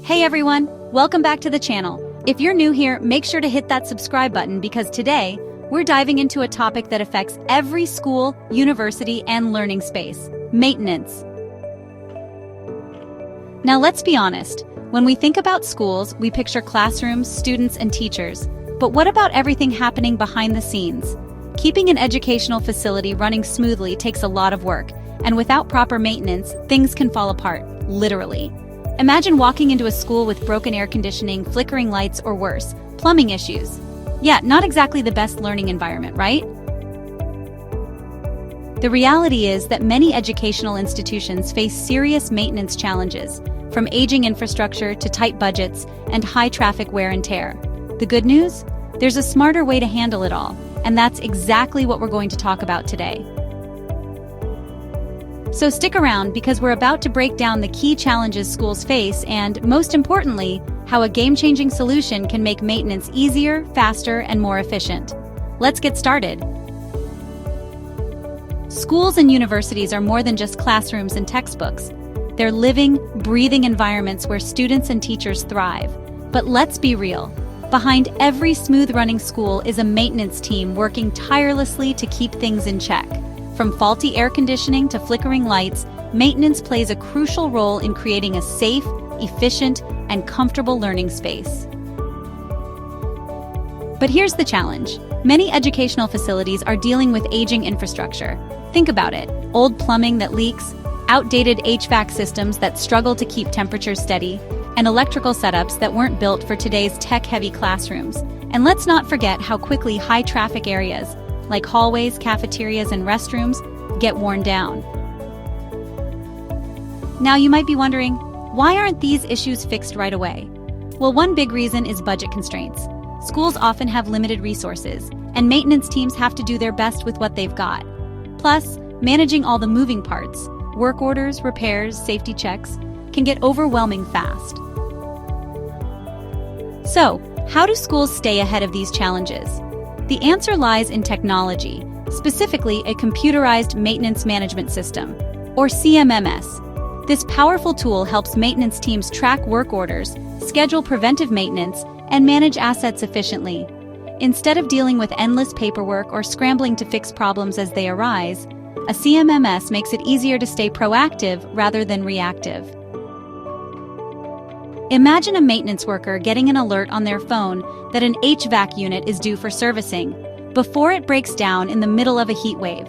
Hey everyone, welcome back to the channel. If you're new here, make sure to hit that subscribe button because today, we're diving into a topic that affects every school, university, and learning space: maintenance. Now let's be honest, when we think about schools, we picture classrooms, students, and teachers. But what about everything happening behind the scenes? Keeping an educational facility running smoothly takes a lot of work, and without proper maintenance, things can fall apart, literally. Imagine walking into a school with broken air conditioning, flickering lights, or worse, plumbing issues. Yeah, not exactly the best learning environment, right? The reality is that many educational institutions face serious maintenance challenges, from aging infrastructure to tight budgets and high traffic wear and tear. The good news? There's a smarter way to handle it all, and that's exactly what we're going to talk about today. So stick around because we're about to break down the key challenges schools face and, most importantly, how a game-changing solution can make maintenance easier, faster, and more efficient. Let's get started. Schools and universities are more than just classrooms and textbooks. They're living, breathing environments where students and teachers thrive. But let's be real. Behind every smooth-running school is a maintenance team working tirelessly to keep things in check. From faulty air conditioning to flickering lights, maintenance plays a crucial role in creating a safe, efficient, and comfortable learning space. But here's the challenge. Many educational facilities are dealing with aging infrastructure. Think about it: old plumbing that leaks, outdated HVAC systems that struggle to keep temperatures steady, and electrical setups that weren't built for today's tech-heavy classrooms. And let's not forget how quickly high-traffic areas, like hallways, cafeterias, and restrooms, get worn down. Now you might be wondering, why aren't these issues fixed right away? Well, one big reason is budget constraints. Schools often have limited resources, and maintenance teams have to do their best with what they've got. Plus, managing all the moving parts, work orders, repairs, safety checks, can get overwhelming fast. So, how do schools stay ahead of these challenges? The answer lies in technology, specifically a computerized maintenance management system, or CMMS. This powerful tool helps maintenance teams track work orders, schedule preventive maintenance, and manage assets efficiently. Instead of dealing with endless paperwork or scrambling to fix problems as they arise, a CMMS makes it easier to stay proactive rather than reactive. Imagine a maintenance worker getting an alert on their phone that an HVAC unit is due for servicing before it breaks down in the middle of a heat wave,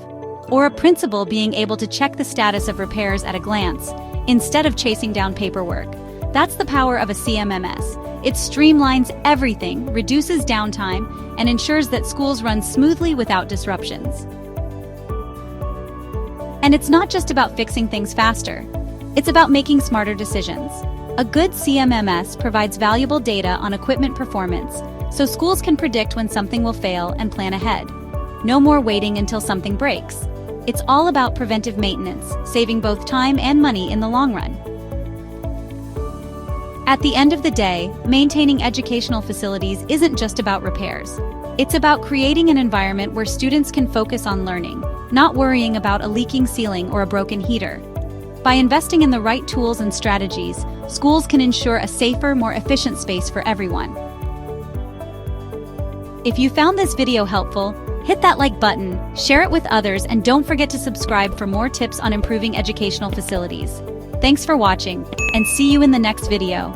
or a principal being able to check the status of repairs at a glance instead of chasing down paperwork. That's the power of a CMMS. It streamlines everything, reduces downtime, and ensures that schools run smoothly without disruptions. And it's not just about fixing things faster. It's about making smarter decisions. A good CMMS provides valuable data on equipment performance, so schools can predict when something will fail and plan ahead. No more waiting until something breaks. It's all about preventive maintenance, saving both time and money in the long run. At the end of the day, maintaining educational facilities isn't just about repairs. It's about creating an environment where students can focus on learning, not worrying about a leaking ceiling or a broken heater. By investing in the right tools and strategies, schools can ensure a safer, more efficient space for everyone. If you found this video helpful, hit that like button, share it with others, and don't forget to subscribe for more tips on improving educational facilities. Thanks for watching, and see you in the next video.